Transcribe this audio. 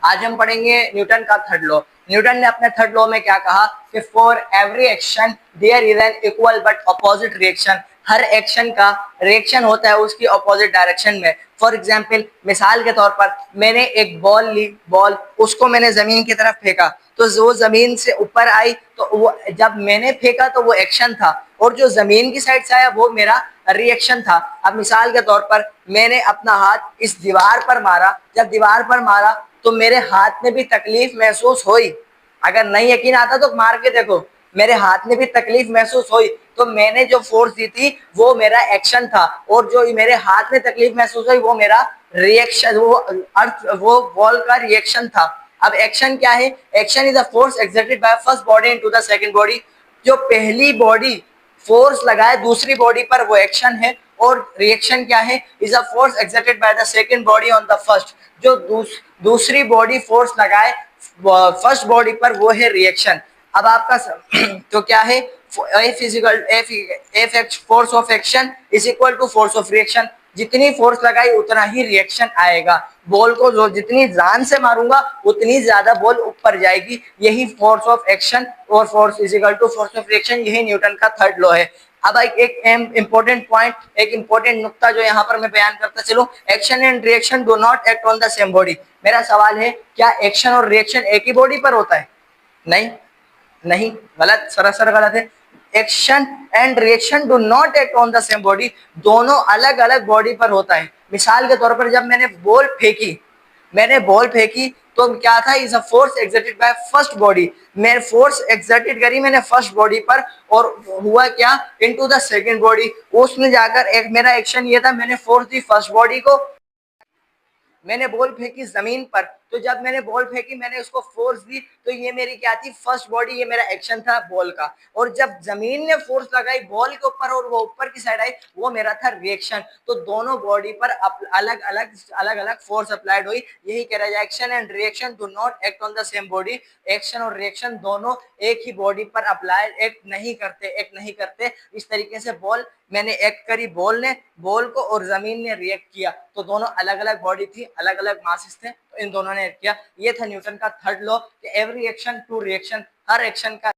आज हम पढ़ेंगे न्यूटन का थर्ड लॉ। न्यूटन ने अपने थर्ड लॉ में क्या कहा कि for every action there is an equal but opposite reaction. हर एक्शन का रिएक्शन होता है उसकी अपोजिट डायरेक्शन में। फॉर एग्जाम्पल, मिसाल के तौर पर मैंने एक बॉल ली, बॉल उसको मैंने जमीन की तरफ फेंका तो वो जमीन से ऊपर आई, तो वो जब मैंने फेंका तो वो एक्शन था और जो जमीन की साइड से आया वो मेरा रिएक्शन था। अब मिसाल के तौर पर मैंने अपना हाथ इस दीवार पर मारा, जब दीवार पर मारा तो मेरे हाथ में भी तकलीफ महसूस हुई। अगर नहीं यकीन आता तो मार के देखो, मेरे हाथ में भी तकलीफ महसूस हुई। तो मैंने जो फोर्स दी थी वो मेरा एक्शन था और जो मेरे हाथ में तकलीफ महसूस हुई वो मेरा रिएक्शन, वो बॉल का रिएक्शन था। अब एक्शन क्या है? Action is a force exerted by first body into the second body. जो पहली बॉडी फोर्स लगाए दूसरी बॉडी पर वो एक्शन है, और रिएक्शन क्या है? Is a force exerted by the second body on the first. जो दूसरी बॉडी फोर्स लगाए फर्स्ट बॉडी पर वो है रिएक्शन। अब आपका तो क्या है? Force of action is equal to force of reaction. जितनी फोर्स लगाई उतना ही रिएक्शन आएगा। बॉल को जो जितनी जान से मारूंगा उतनी ज्यादा बॉल ऊपर जाएगी। यही फोर्स ऑफ एक्शन और force is equal to force of reaction, यही न्यूटन का थर्ड लॉ है। अब एक इंपॉर्टेंट पॉइंट, एक इंपॉर्टेंट नुक्ता जो यहाँ पर मैं बयान करता चलूं, action and reaction do not act on the same body. मेरा सवाल है, क्या एक्शन और रिएक्शन एक ही बॉडी पर होता है? नहीं, नहीं, गलत, सरासर गलत है। Action and reaction do not act on the same body, दोनों अलग अलग बॉडी पर होता है। मिसाल के तौर पर जब मैंने बॉल फेंकी तो क्या था? Is a force exerted by first body. मैं फोर्स एक्सर्टेड करी मैंने फर्स्ट बॉडी पर, और हुआ क्या? Into the second body. उसमें जाकर एक मेरा एक्शन ये था, मैंने फोर्स दी फर्स्ट बॉडी को, मैंने बॉल फेंकी जमीन पर। तो जब मैंने बॉल फेंकी मैंने उसको फोर्स दी, तो ये मेरी क्या थी? फर्स्ट बॉडी, ये मेरा एक्शन था बॉल का। और जब जमीन ने फोर्स लगाई बॉल के ऊपर और वो ऊपर की साइड आई, वो मेरा था रिएक्शन। तो दोनों बॉडी पर अलग अलग फोर्स अप्लाइड हुई। यही कह रहा है, action and reaction do not act on the same body. Action और रिएक्शन दोनों एक ही बॉडी पर अप्लाइड एक्ट नहीं करते। इस तरीके से मैंने एक्ट करी, बॉल को, और जमीन ने रिएक्ट किया, तो दोनों अलग अलग बॉडी थी, अलग अलग मासेस थे, तो इन दोनों ने एक्ट किया। ये था न्यूटन का थर्ड लॉ कि एवरी एक्शन टू रिएक्शन, हर एक्शन का